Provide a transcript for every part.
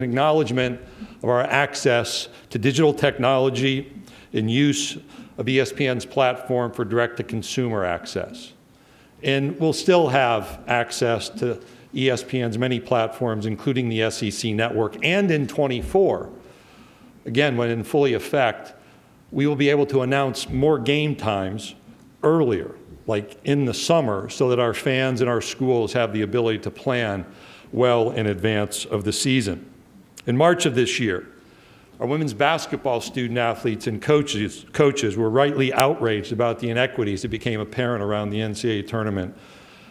acknowledgement of our access to digital technology and use of ESPN's platform for direct-to-consumer access. And we'll still have access to ESPN's many platforms, including the SEC network, and in 24, again, when in fully effect, we will be able to announce more game times earlier, like in the summer, so that our fans and our schools have the ability to plan well in advance of the season. In March of this year, our women's basketball student athletes and coaches were rightly outraged about the inequities that became apparent around the Ncaa tournament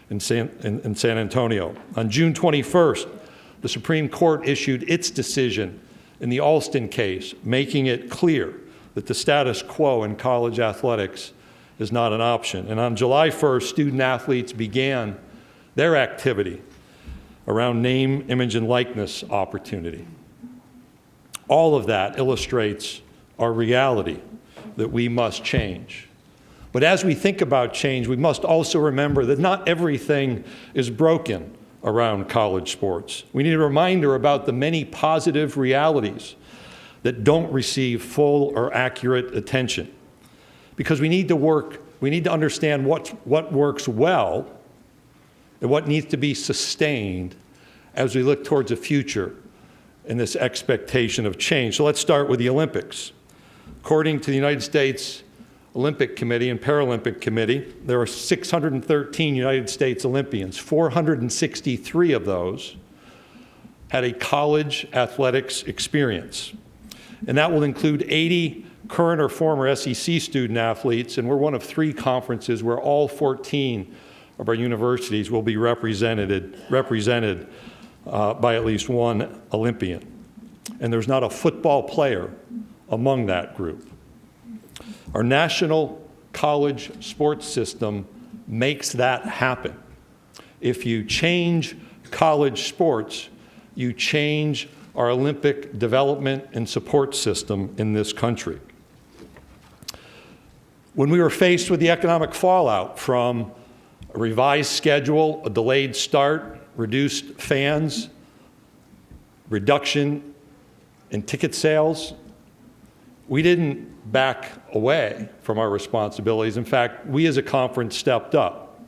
in San Antonio. On June 21st, the Supreme Court issued its decision in the Alston case, making it clear that the status quo in college athletics is not an option. And on July 1st, student athletes began their activity around name, image, and likeness opportunity. All of that illustrates our reality that we must change. But as we think about change, we must also remember that not everything is broken around college sports. We need a reminder about the many positive realities that don't receive full or accurate attention. Because we need to understand what works well and what needs to be sustained as we look towards a future in this expectation of change. So let's start with the Olympics. According to the United States Olympic Committee and Paralympic Committee, there are 613 United States Olympians. 463 of those had a college athletics experience. And that will include 80 current or former SEC student athletes, and we're one of 3 conferences where all 14 of our universities will be represented by at least one Olympian. And there's not a football player among that group. Our national college sports system makes that happen. If you change college sports, you change our Olympic development and support system in this country. When we were faced with the economic fallout from a revised schedule, a delayed start, reduced fans, reduction in ticket sales, we didn't back away from our responsibilities. In fact, we as a conference stepped up.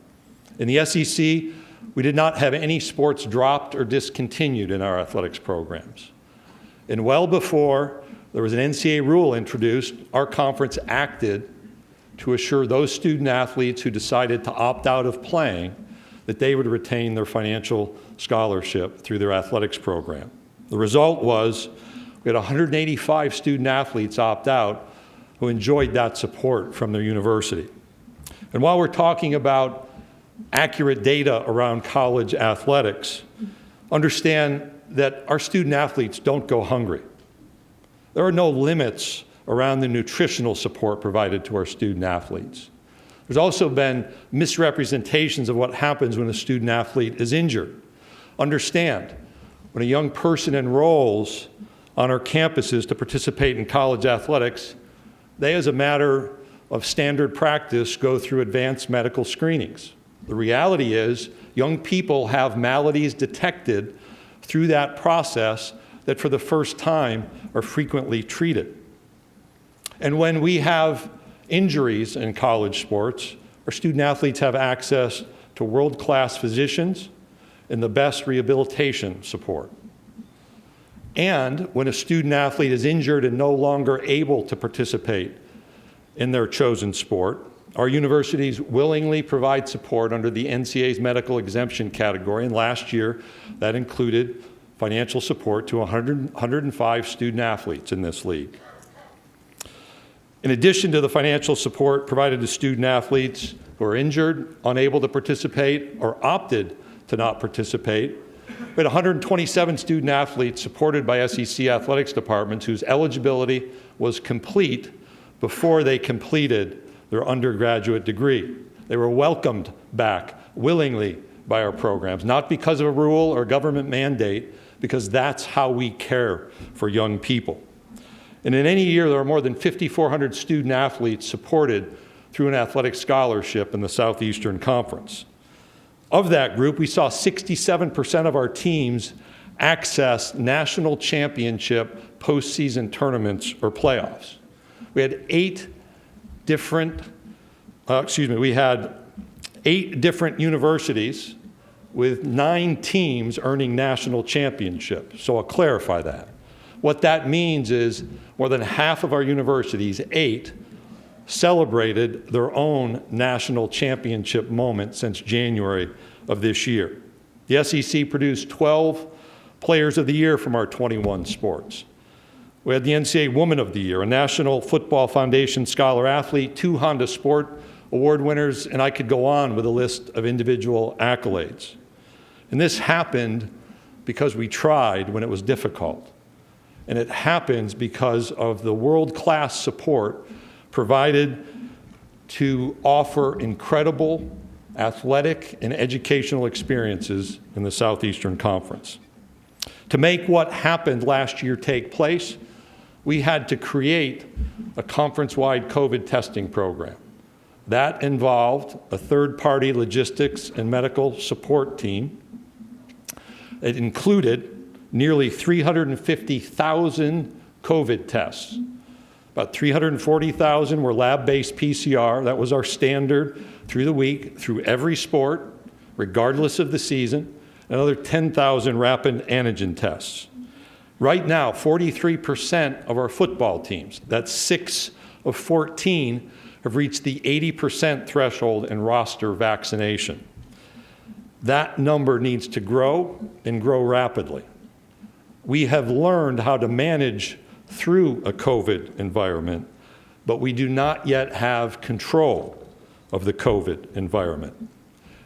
In the SEC, we did not have any sports dropped or discontinued in our athletics programs. And well before there was an NCAA rule introduced, our conference acted to assure those student athletes who decided to opt out of playing that they would retain their financial scholarship through their athletics program. The result was we had 185 student athletes opt out who enjoyed that support from their university. And while we're talking about accurate data around college athletics, understand that our student athletes don't go hungry. There are no limits around the nutritional support provided to our student athletes. There's also been misrepresentations of what happens when a student athlete is injured. Understand, when a young person enrolls on our campuses to participate in college athletics, they, as a matter of standard practice, go through advanced medical screenings. The reality is, young people have maladies detected through that process that for the first time are frequently treated. And when we have injuries in college sports, our student athletes have access to world-class physicians and the best rehabilitation support. And when a student athlete is injured and no longer able to participate in their chosen sport, our universities willingly provide support under the NCAA's medical exemption category, and last year that included financial support to 105 student athletes in this league. In addition to the financial support provided to student athletes who are injured, unable to participate, or opted to not participate, we had 127 student athletes supported by SEC athletics departments whose eligibility was complete before they completed their undergraduate degree. They were welcomed back willingly by our programs, not because of a rule or government mandate, because that's how we care for young people. And in any year, there are more than 5,400 student athletes supported through an athletic scholarship in the Southeastern Conference. Of that group, we saw 67% of our teams access national championship postseason tournaments or playoffs. We had eight different universities with 9 teams earning national championships. So I'll clarify that. What that means is more than half of our universities, 8, celebrated their own national championship moment since January of this year. The SEC produced 12 Players of the Year from our 21 sports. We had the Ncaa Woman of the Year, a National Football Foundation Scholar Athlete, 2 Honda Sport Award winners, and I could go on with a list of individual accolades. And this happened because we tried when it was difficult. And it happens because of the world-class support provided to offer incredible athletic and educational experiences in the Southeastern Conference. To make what happened last year take place, we had to create a conference-wide COVID testing program. That involved a third-party logistics and medical support team. It included nearly 350,000 COVID tests. About 340,000 were lab-based PCR. That was our standard through the week, through every sport, regardless of the season. Another 10,000 rapid antigen tests. Right now, 43% of our football teams, that's 6 of 14, have reached the 80% threshold in roster vaccination. That number needs to grow and grow rapidly. We have learned how to manage through a COVID environment, but we do not yet have control of the COVID environment.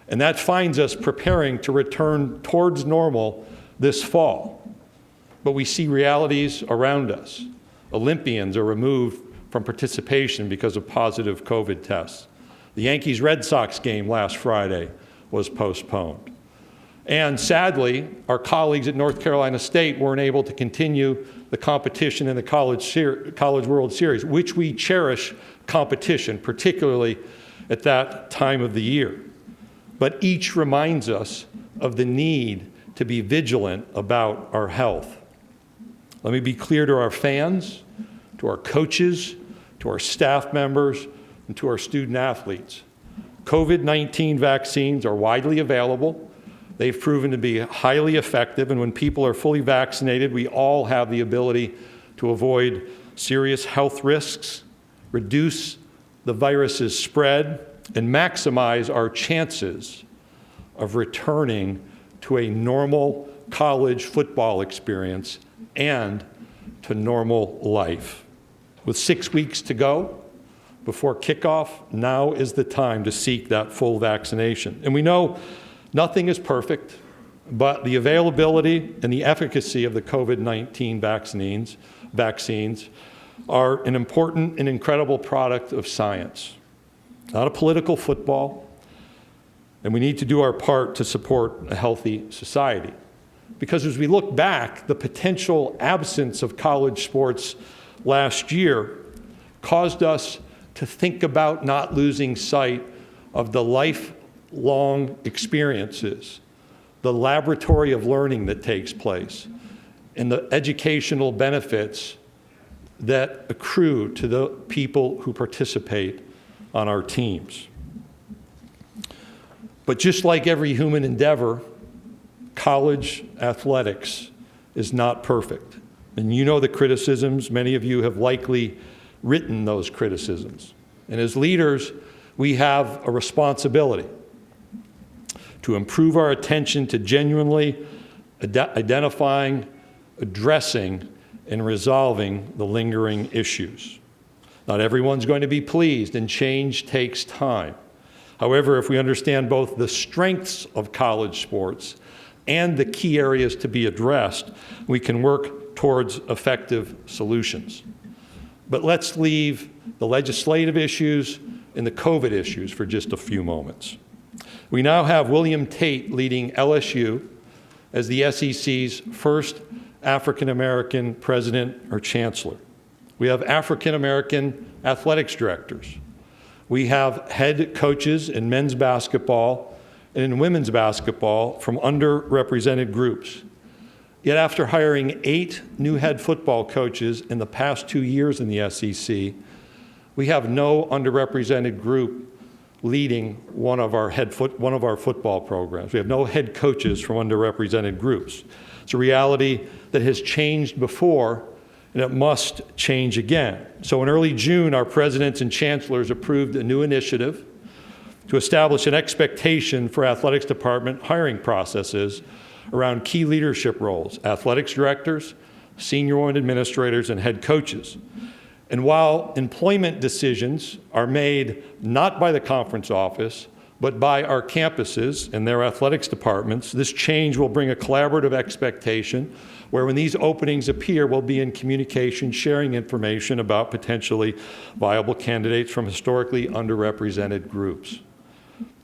And that finds us preparing to return towards normal this fall. But we see realities around us. Olympians are removed from participation because of positive COVID tests. The Yankees-Red Sox game last Friday was postponed. And sadly, our colleagues at North Carolina State weren't able to continue the competition in the College World Series, which we cherish competition, particularly at that time of the year. But each reminds us of the need to be vigilant about our health. Let me be clear to our fans, to our coaches, to our staff members, and to our student athletes. COVID-19 vaccines are widely available. They've proven to be highly effective, and when people are fully vaccinated, we all have the ability to avoid serious health risks, reduce the virus's spread, and maximize our chances of returning to a normal college football experience and to normal life. With 6 weeks to go before kickoff, now is the time to seek that full vaccination. And we know nothing is perfect, but the availability and the efficacy of the COVID-19 vaccines are an important and incredible product of science, not a political football, and we need to do our part to support a healthy society. Because as we look back, the potential absence of college sports last year caused us to think about not losing sight of the lifelong experiences, the laboratory of learning that takes place, and the educational benefits that accrue to the people who participate on our teams. But just like every human endeavor, college athletics is not perfect. And you know the criticisms. Many of you have likely written those criticisms. And as leaders, we have a responsibility to improve our attention to genuinely identifying, addressing, and resolving the lingering issues. Not everyone's going to be pleased, and change takes time. However, if we understand both the strengths of college sports and the key areas to be addressed, we can work towards effective solutions. But let's leave the legislative issues and the COVID issues for just a few moments. We now have William Tate leading LSU as the SEC's first African-American president or chancellor. We have African-American athletics directors. We have head coaches in men's basketball and in women's basketball from underrepresented groups. Yet after hiring 8 new head football coaches in the past 2 years in the SEC, we have no underrepresented group leading one of our football programs. We have no head coaches from underrepresented groups. It's a reality that has changed before, and it must change again. So in early June, our presidents and chancellors approved a new initiative to establish an expectation for athletics department hiring processes around key leadership roles, athletics directors, senior one administrators, and head coaches. And while employment decisions are made not by the conference office, but by our campuses and their athletics departments, this change will bring a collaborative expectation where when these openings appear, we'll be in communication, sharing information about potentially viable candidates from historically underrepresented groups.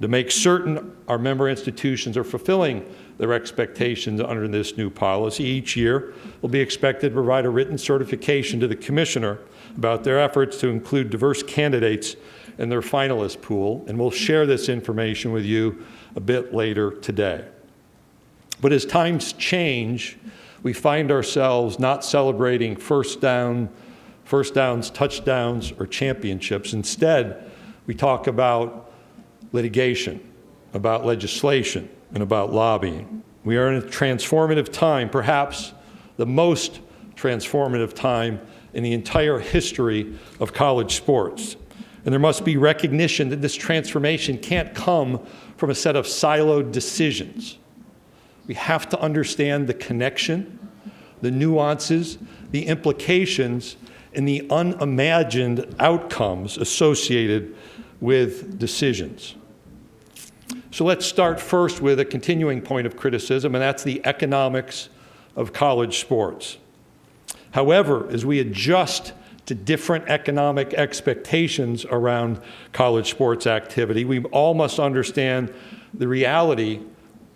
To make certain our member institutions are fulfilling their expectations under this new policy, each year will be expected to provide a written certification to the commissioner about their efforts to include diverse candidates in their finalist pool, and we'll share this information with you a bit later today. But as times change, we find ourselves not celebrating first downs, touchdowns, or championships. Instead, we talk about litigation, about legislation, and about lobbying. We are in a transformative time, perhaps the most transformative time in the entire history of college sports. And there must be recognition that this transformation can't come from a set of siloed decisions. We have to understand the connection, the nuances, the implications, and the unimagined outcomes associated with decisions. So let's start first with a continuing point of criticism, and that's the economics of college sports. However, as we adjust to different economic expectations around college sports activity, we all must understand the reality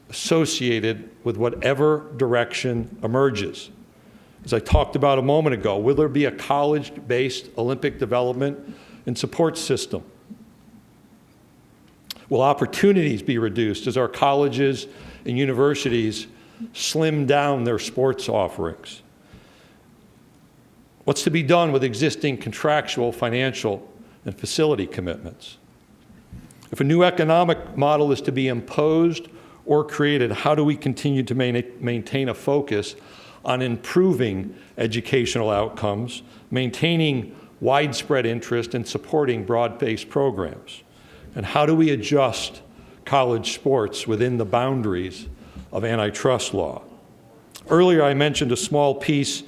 associated with whatever direction emerges. As I talked about a moment ago, will there be a college-based Olympic development and support system? Will opportunities be reduced as our colleges and universities slim down their sports offerings? What's to be done with existing contractual, financial, and facility commitments? If a new economic model is to be imposed or created, how do we continue to maintain a focus on improving educational outcomes, maintaining widespread interest, and supporting broad-based programs? And how do we adjust college sports within the boundaries of antitrust law? Earlier, I mentioned a small piece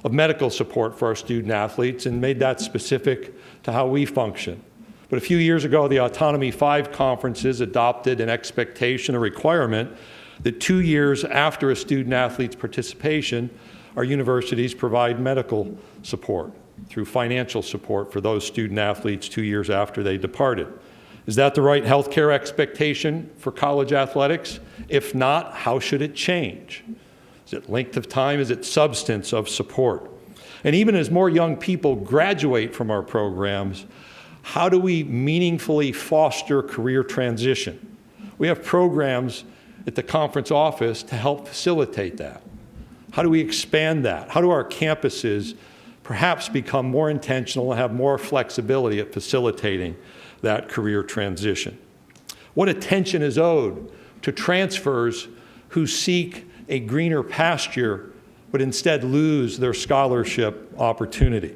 of medical support for our student athletes and made that specific to how we function. But a few years ago, the Autonomy 5 conferences adopted an expectation, a requirement, that 2 years after a student athlete's participation, our universities provide medical support through financial support for those student athletes 2 years after they departed. Is that the right healthcare expectation for college athletics? If not, how should it change? Is it length of time? Is it substance of support? And even as more young people graduate from our programs, how do we meaningfully foster career transition? We have programs at the conference office to help facilitate that. How do we expand that? How do our campuses perhaps become more intentional and have more flexibility at facilitating that career transition? What attention is owed to transfers who seek a greener pasture but instead lose their scholarship opportunity?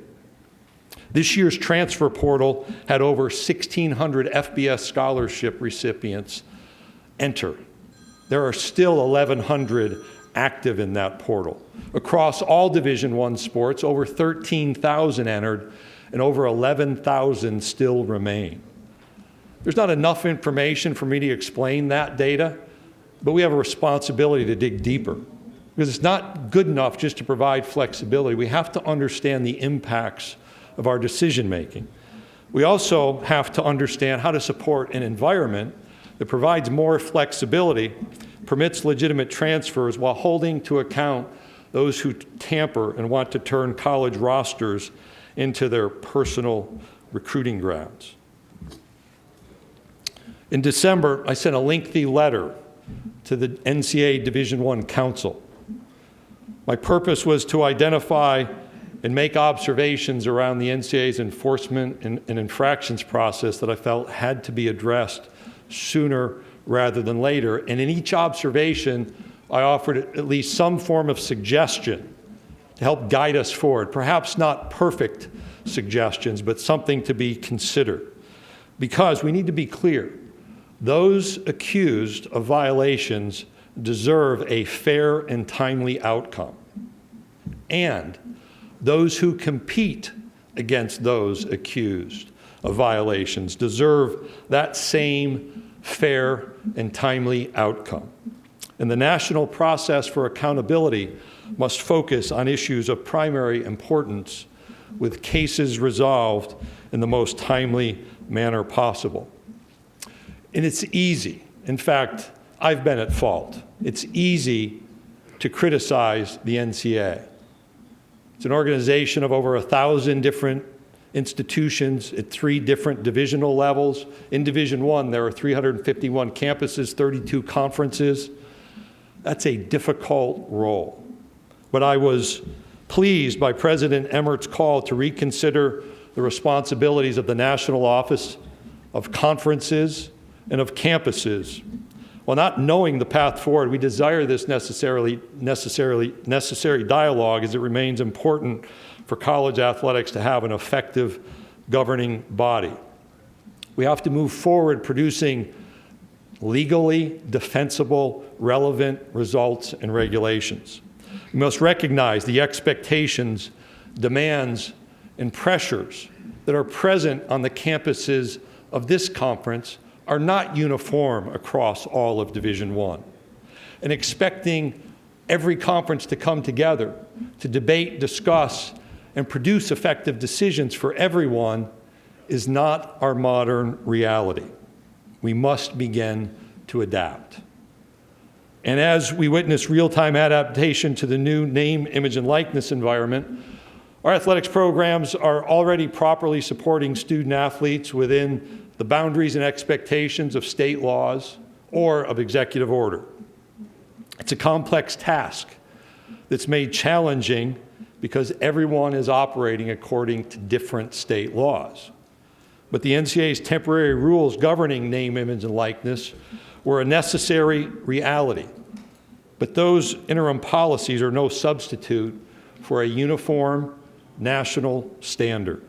This year's transfer portal had over 1,600 FBS scholarship recipients enter. There are still 1,100 active in that portal. Across all Division I sports, over 13,000 entered, and over 11,000 still remain. There's not enough information for me to explain that data, but we have a responsibility to dig deeper, because it's not good enough just to provide flexibility. We have to understand the impacts of our decision making. We also have to understand how to support an environment that provides more flexibility, permits legitimate transfers while holding to account those who tamper and want to turn college rosters into their personal recruiting grounds. In December, I sent a lengthy letter to the Ncaa Division I Council. My purpose was to identify and make observations around the NCAA's enforcement and infractions process that I felt had to be addressed sooner rather than later. And in each observation, I offered at least some form of suggestion to help guide us forward. Perhaps not perfect suggestions, but something to be considered. Because we need to be clear, those accused of violations deserve a fair and timely outcome. And those who compete against those accused of violations deserve that same fair and timely outcome. And the national process for accountability must focus on issues of primary importance, with cases resolved in the most timely manner possible. And it's easy. In fact, I've been at fault. It's easy to criticize the NCAA. It's an organization of over 1,000 different institutions at 3 different divisional levels. In Division I, there are 351 campuses, 32 conferences. That's a difficult role. But I was pleased by President Emmert's call to reconsider the responsibilities of the National Office of Conferences and of campuses. While not knowing the path forward, we desire this necessary dialogue, as it remains important for college athletics to have an effective governing body. We have to move forward producing legally defensible, relevant results and regulations. We must recognize the expectations, demands, and pressures that are present on the campuses of this conference are not uniform across all of Division I. And expecting every conference to come together to debate, discuss, and produce effective decisions for everyone is not our modern reality. We must begin to adapt. And as we witness real-time adaptation to the new name, image, and likeness environment, our athletics programs are already properly supporting student athletes within the boundaries and expectations of state laws or of executive order. It's a complex task that's made challenging because everyone is operating according to different state laws. But the NCAA's temporary rules governing name, image, and likeness were a necessary reality. But those interim policies are no substitute for a uniform national standard.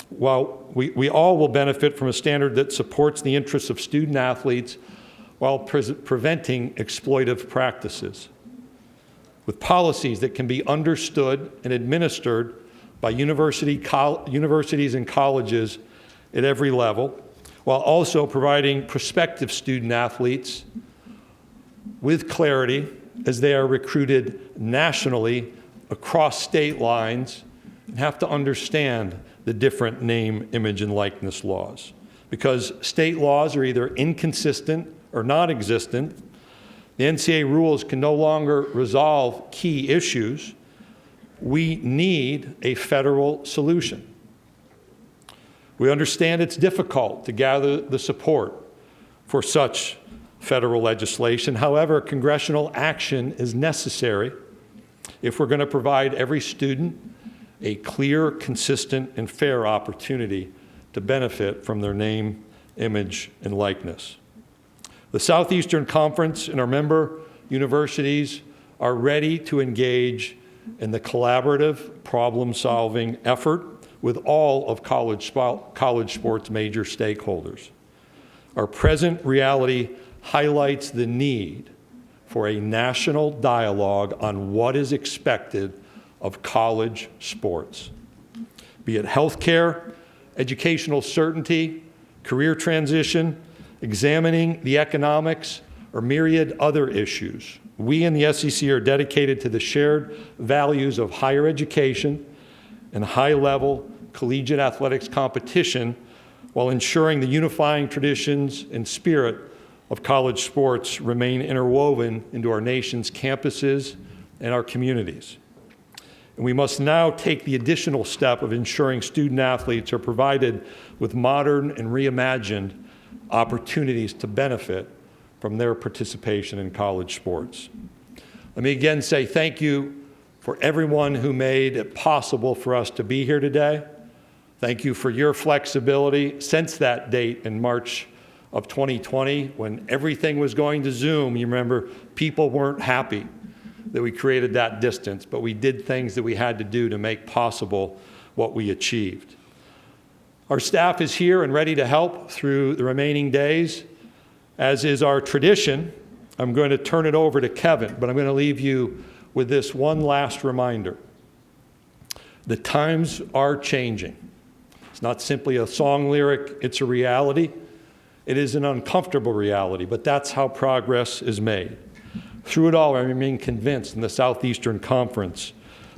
While we all will benefit from a standard that supports the interests of student athletes while preventing exploitive practices, with policies that can be understood and administered by universities and colleges at every level, while also providing prospective student athletes with clarity as they are recruited nationally across state lines and have to understand the different name, image, and likeness laws. Because state laws are either inconsistent or non-existent, the NCAA rules can no longer resolve key issues. We need a federal solution. We understand it's difficult to gather the support for such federal legislation. However, congressional action is necessary if we're going to provide every student a clear, consistent, and fair opportunity to benefit from their name, image, and likeness. The Southeastern Conference and our member universities are ready to engage in the collaborative problem-solving effort with all of college sports major stakeholders. Our present reality highlights the need for a national dialogue on what is expected of college sports, be it healthcare, educational certainty, career transition, examining the economics, or myriad other issues. We in the SEC are dedicated to the shared values of higher education and high-level collegiate athletics competition while ensuring the unifying traditions and spirit of college sports remain interwoven into our nation's campuses and our communities. And we must now take the additional step of ensuring student athletes are provided with modern and reimagined opportunities to benefit from their participation in college sports. Let me again say thank you for everyone who made it possible for us to be here today. Thank you for your flexibility since that date in March of 2020 when everything was going to Zoom. You remember, people weren't happy that we created that distance, but we did things that we had to do to make possible what we achieved. Our staff is here and ready to help through the remaining days. As is our tradition, I'm going to turn it over to Kevin, but I'm going to leave you with this one last reminder. The times are changing. It's not simply a song lyric, it's a reality. It is an uncomfortable reality, but that's how progress is made. Through it all, I remain convinced in the Southeastern Conference,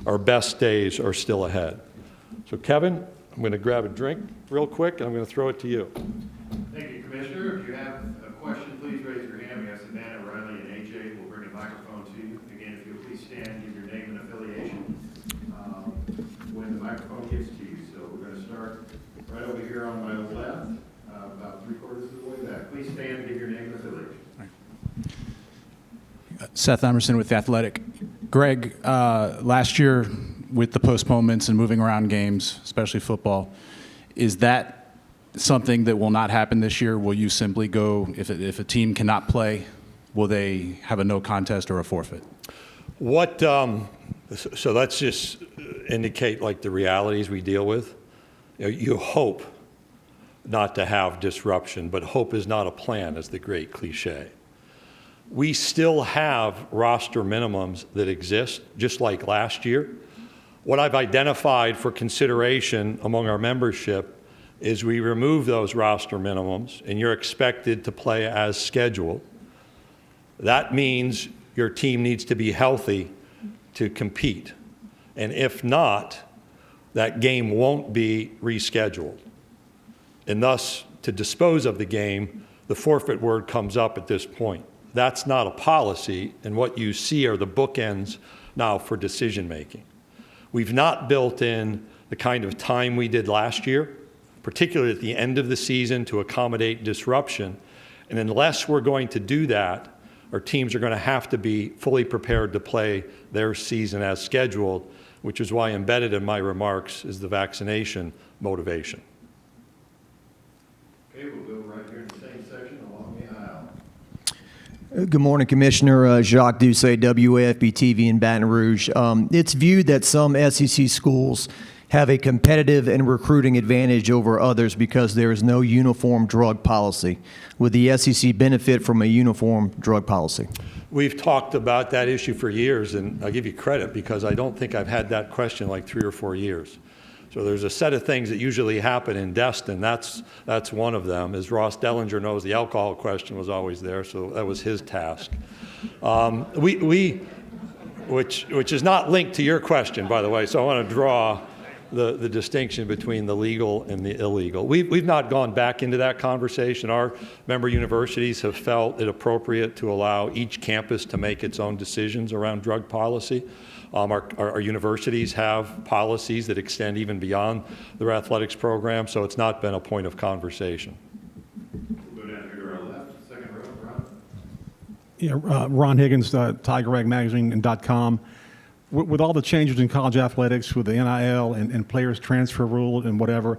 our best days are still ahead. So Kevin, I'm going to grab a drink real quick, and I'm going to throw it to you. Thank you, Commissioner. If you have a question, please raise your hand. We have Savannah, Riley, and AJ will bring a microphone to you. Again, if you'll please stand, give your name and affiliation when the microphone gets to you. So we're going to start right over here on my left, about 3/4 of the way back. Please stand and give your name and affiliation. Seth Emerson with The Athletic. Greg, last year with the postponements and moving around games, especially football, is that something that will not happen this year? Will you simply go, if a team cannot play, will they have a no contest or a forfeit? So let's just indicate like the realities we deal with. You hope not to have disruption, but hope is not a plan, as the great cliche. We still have roster minimums that exist, just like last year. What I've identified for consideration among our membership is we remove those roster minimums, and you're expected to play as scheduled. That means your team needs to be healthy to compete. And if not, that game won't be rescheduled. And thus, to dispose of the game, the forfeit word comes up at this point. That's not a policy, and what you see are the bookends now for decision making. We've not built in the kind of time we did last year, particularly at the end of the season, to accommodate disruption. And unless we're going to do that, our teams are going to have to be fully prepared to play their season as scheduled, which is why embedded in my remarks is the vaccination motivation. Okay, we'll go right here in the same section along the aisle. Good morning, Commissioner. Jacques Doucet, WAFB-TV in Baton Rouge. It's viewed that some SEC schools have a competitive and recruiting advantage over others because there is no uniform drug policy. Would the SEC benefit from a uniform drug policy? We've talked about that issue for years, and I'll give you credit because I don't think I've had that question like 3 or 4 years. So there's a set of things that usually happen in Destin. That's one of them. As Ross Dellinger knows, the alcohol question was always there, so that was his task. Which is not linked to your question, by the way, so I want to draw the distinction between the legal and the illegal. We've not gone back into that conversation. Our member universities have felt it appropriate to allow each campus to make its own decisions around drug policy. Our universities have policies that extend even beyond their athletics program, so it's not been a point of conversation. We'll go down here to our left, second row, Ron. Yeah, Ron Higgins, TigerRagMagazine.com. With all the changes in college athletics, with the NIL and players transfer rule and whatever,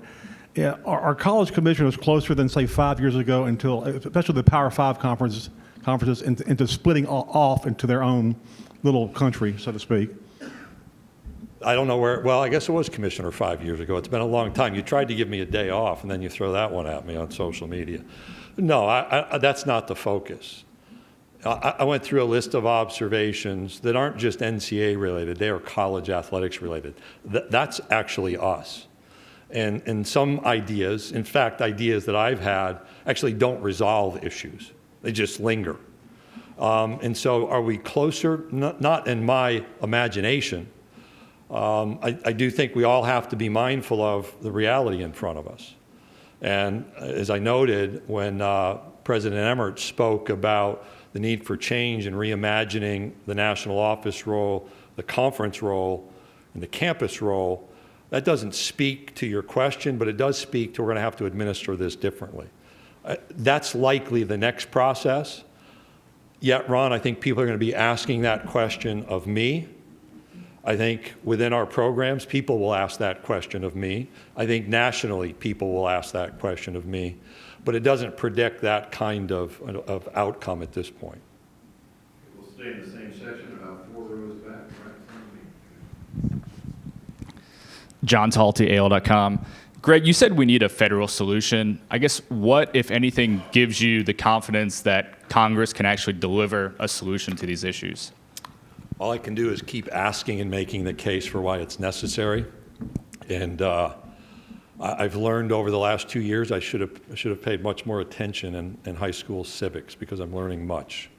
are college commissioners closer than, say, 5 years ago, until, especially the Power Five conferences into splitting off into their own little country, so to speak? I don't know where, well, I guess it was commissioner 5 years ago. It's been a long time. You tried to give me a day off, and then you throw that one at me on social media. No, that's not the focus. I went through a list of observations that aren't just NCAA related, they are college athletics related. That's actually us. And some ideas, in fact, ideas that I've had, actually don't resolve issues. They just linger. And so are we closer? Not in my imagination. I do think we all have to be mindful of the reality in front of us. And as I noted, when President Emmert spoke about the need for change and reimagining the national office role, the conference role, and the campus role, that doesn't speak to your question, but it does speak to we're going to have to administer this differently. That's likely the next process. Yet, Ron, I think people are going to be asking that question of me. I think within our programs, people will ask that question of me. I think nationally, people will ask that question of me. But it doesn't predict that kind of outcome at this point. We'll stay in the same section, about 4 rows back, right in front of me. John Talty, AL.com. Greg, you said we need a federal solution. I guess what, if anything, gives you the confidence that Congress can actually deliver a solution to these issues? All I can do is keep asking and making the case for why it's necessary. And I've learned over the last 2 years I should have paid much more attention in high school civics, because I'm learning much.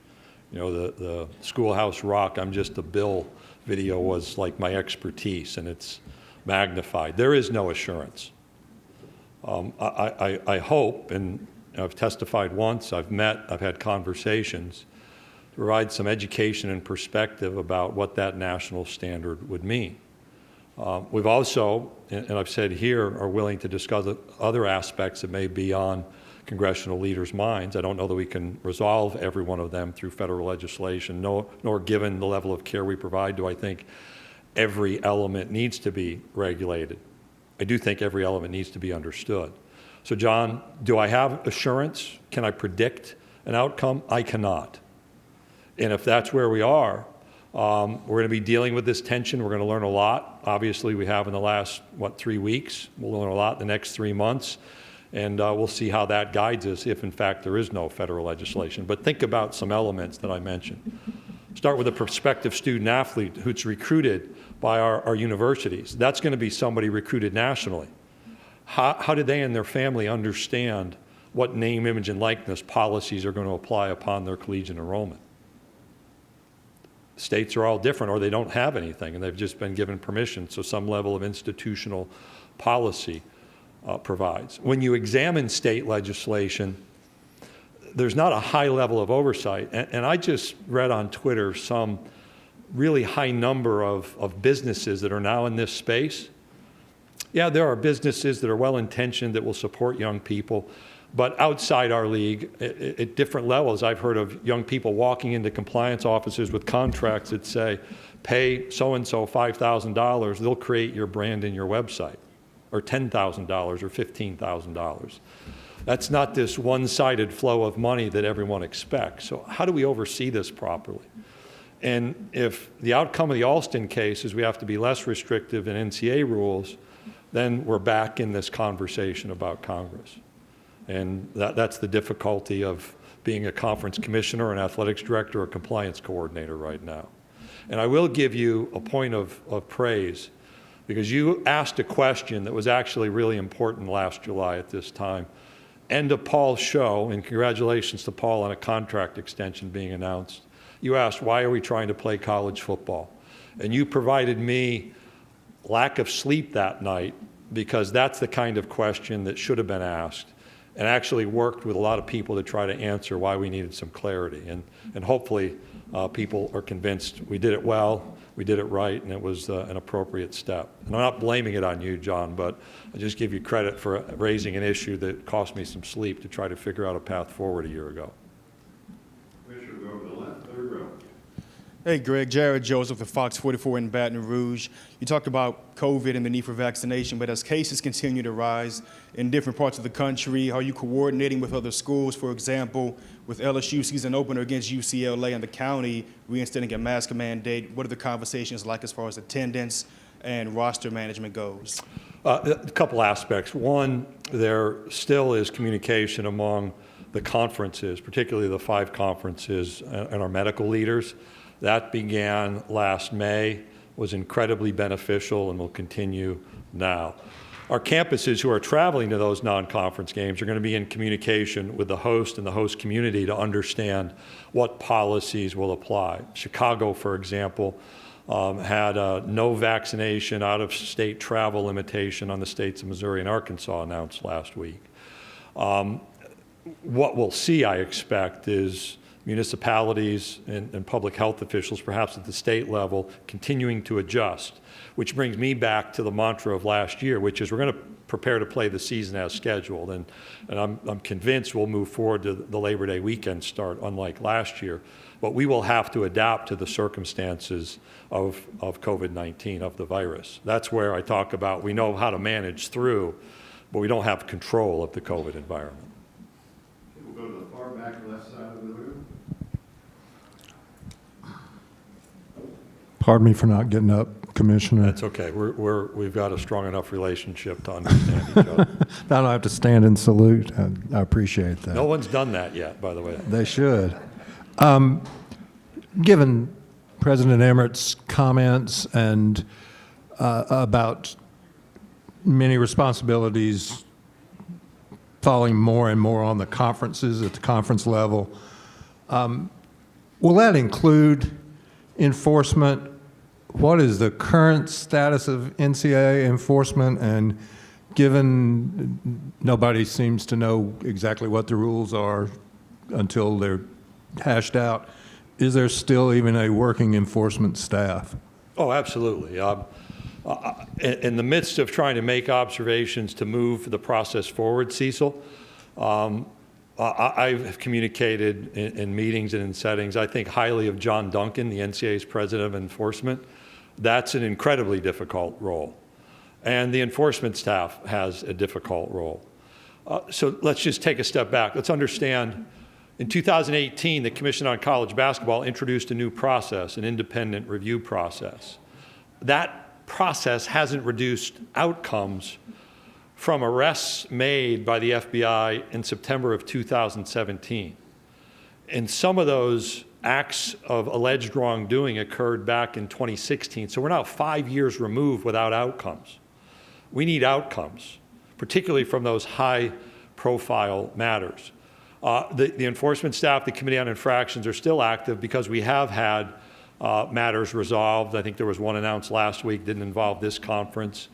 You know, the Schoolhouse Rock, I'm just a Bill video was like my expertise, and it's magnified. There is no assurance. I hope, and I've testified once, I've had conversations, to provide some education and perspective about what that national standard would mean. We've also, and I've said here, are willing to discuss other aspects that may be on congressional leaders' minds. I don't know that we can resolve every one of them through federal legislation, nor given the level of care we provide, do I think every element needs to be regulated. I do think every element needs to be understood. So John, do I have assurance? Can I predict an outcome? I cannot. And if that's where we are, we're going to be dealing with this tension. We're going to learn a lot. Obviously, we have in the last, 3 weeks. We'll learn a lot in the next 3 months. And we'll see how that guides us if, in fact, there is no federal legislation. But think about some elements that I mentioned. Start with a prospective student athlete who's recruited by our universities. That's going to be somebody recruited nationally. How do they and their family understand what name, image, and likeness policies are going to apply upon their collegiate enrollment? States are all different, or they don't have anything, and they've just been given permission, so some level of institutional policy provides. When you examine state legislation, there's not a high level of oversight. And I just read on Twitter some really high number of businesses that are now in this space. Yeah, there are businesses that are well-intentioned that will support young people, but outside our league, at different levels, I've heard of young people walking into compliance offices with contracts that say, pay so-and-so $5,000, they'll create your brand and your website, or $10,000 or $15,000. That's not this one-sided flow of money that everyone expects. So how do we oversee this properly? And if the outcome of the Alston case is we have to be less restrictive in Ncaa rules, then we're back in this conversation about Congress. And that's the difficulty of being a conference commissioner, an athletics director, or compliance coordinator right now. And I will give you a point of praise, because you asked a question that was actually really important last July at this time. End of Paul's show, and congratulations to Paul on a contract extension being announced. You asked, why are we trying to play college football? And you provided me lack of sleep that night, because that's the kind of question that should have been asked, and actually worked with a lot of people to try to answer why we needed some clarity. And hopefully people are convinced we did it well, we did it right, and it was an appropriate step. And I'm not blaming it on you, John, but I just give you credit for raising an issue that cost me some sleep to try to figure out a path forward a year ago. Commissioner, go to the left, third row. Hey, Greg. Jared Joseph of Fox 44 in Baton Rouge. You talked about COVID and the need for vaccination, but as cases continue to rise in different parts of the country, are you coordinating with other schools? For example, with LSU season opener against UCLA and the county reinstating a mask mandate, what are the conversations like as far as attendance and roster management goes? A couple aspects. One, there still is communication among the conferences, particularly the 5 conferences and our medical leaders. That began last May, was incredibly beneficial, and will continue now. Our campuses who are traveling to those non-conference games are going to be in communication with the host and the host community to understand what policies will apply. Chicago, for example, had a no vaccination, out-of-state travel limitation on the states of Missouri and Arkansas announced last week. What we'll see, I expect, is municipalities and public health officials, perhaps at the state level, continuing to adjust, which brings me back to the mantra of last year, which is we're going to prepare to play the season as scheduled. And I'm convinced we'll move forward to the Labor Day weekend start, unlike last year. But we will have to adapt to the circumstances of COVID-19, of the virus. That's where I talk about we know how to manage through, but we don't have control of the COVID environment. We'll go to the far back left side of the room. Pardon me for not getting up, Commissioner. That's okay. We've got a strong enough relationship to understand each other. I don't have to stand and salute. I appreciate that. No one's done that yet, by the way. They should. Given President Emmert's comments and about many responsibilities falling more and more on the conferences at the conference level, will that include enforcement? What is the current status of NCAA enforcement? And given nobody seems to know exactly what the rules are until they're hashed out, is there still even a working enforcement staff? Oh, absolutely. In the midst of trying to make observations to move the process forward, Cecil, I've communicated in meetings and in settings, I think highly of John Duncan, the NCAA's president of enforcement. That's an incredibly difficult role. And the enforcement staff has a difficult role. So let's just take a step back. Let's understand, in 2018, the Commission on College Basketball introduced a new process, an independent review process. That process hasn't reduced outcomes from arrests made by the FBI in September of 2017. And some of those acts of alleged wrongdoing occurred back in 2016. So we're now 5 years removed without outcomes. We need outcomes, particularly from those high-profile matters. The enforcement staff, the Committee on Infractions, are still active because we have had matters resolved. I think there was one announced last week, didn't involve this conference.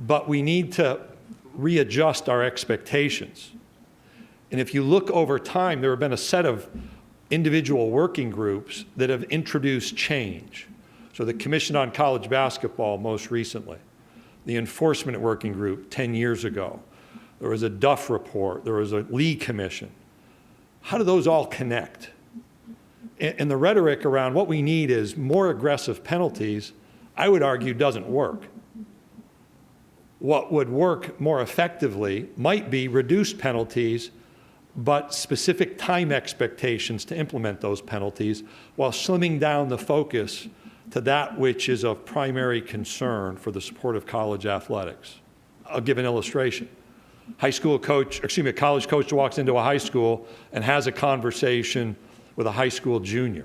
But we need to readjust our expectations. And if you look over time, there have been a set of individual working groups that have introduced change. So the Commission on College Basketball most recently, the Enforcement Working Group 10 years ago, there was a Duff report, there was a Lee Commission. How do those all connect? And the rhetoric around what we need is more aggressive penalties, I would argue doesn't work. What would work more effectively might be reduced penalties, but specific time expectations to implement those penalties while slimming down the focus to that which is of primary concern for the support of college athletics. I'll give an illustration. A college coach walks into a high school and has a conversation with a high school junior.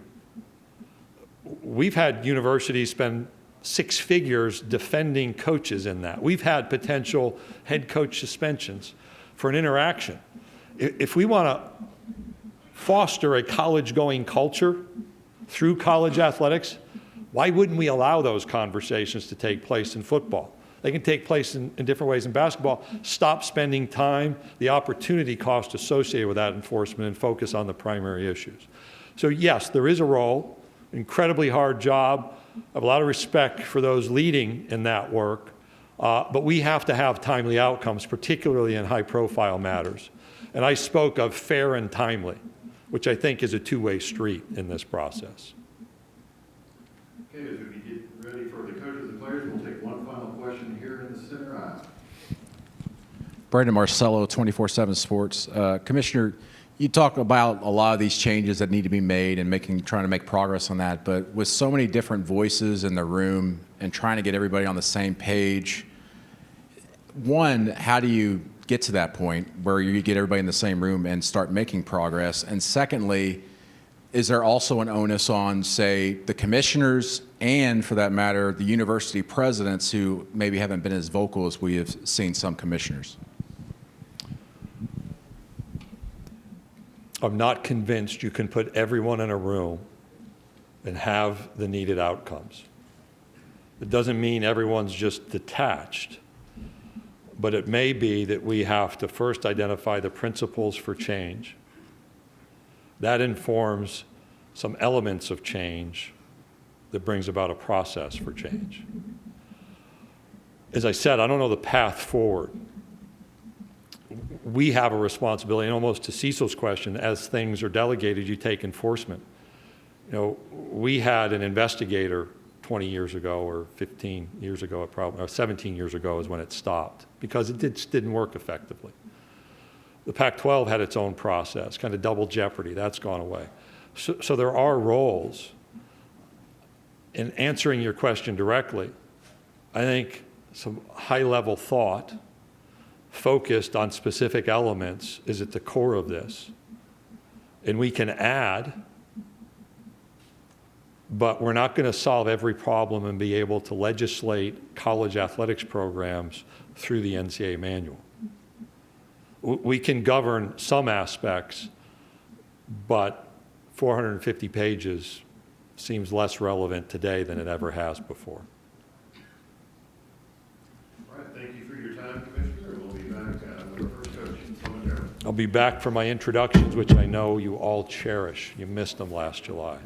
We've had universities spend 6 figures defending coaches in that. We've had potential head coach suspensions for an interaction. If we want to foster a college-going culture through college athletics, why wouldn't we allow those conversations to take place in football? They can take place in different ways in basketball. Stop spending time, the opportunity cost associated with that enforcement, and focus on the primary issues. So yes, there is a role, incredibly hard job. I have a lot of respect for those leading in that work, but we have to have timely outcomes, particularly in high-profile matters. And I spoke of fair and timely, which I think is a two-way street in this process. Okay, as we get ready for the coaches and players, we'll take one final question here in the center aisle. Brandon Marcello, 24/7 Sports. Commissioner, you talk about a lot of these changes that need to be made and trying to make progress on that, but with so many different voices in the room and trying to get everybody on the same page, one, how do you get to that point where you get everybody in the same room and start making progress? And secondly, is there also an onus on, say, the commissioners and, for that matter, the university presidents who maybe haven't been as vocal as we have seen some commissioners? I'm not convinced you can put everyone in a room and have the needed outcomes. It doesn't mean everyone's just detached, but it may be that we have to first identify the principles for change. That informs some elements of change that brings about a process for change. As I said, I don't know the path forward. We have a responsibility, and almost to Cecil's question, as things are delegated, you take enforcement. You know, we had an investigator 20 years ago, or 15 years ago, or 17 years ago is when it stopped, because it didn't work effectively. The Pac-12 had its own process, kind of double jeopardy. That's gone away. So there are roles. In answering your question directly, I think some high-level thought focused on specific elements is at the core of this. And we can add, but we're not going to solve every problem and be able to legislate college athletics programs through the Ncaa manual. We can govern some aspects, but 450 pages seems less relevant today than it ever has before. All right, thank you for your time, Commissioner. We'll be back with our first coach momentarily. I'll be back for my introductions, which I know you all cherish. You missed them last July.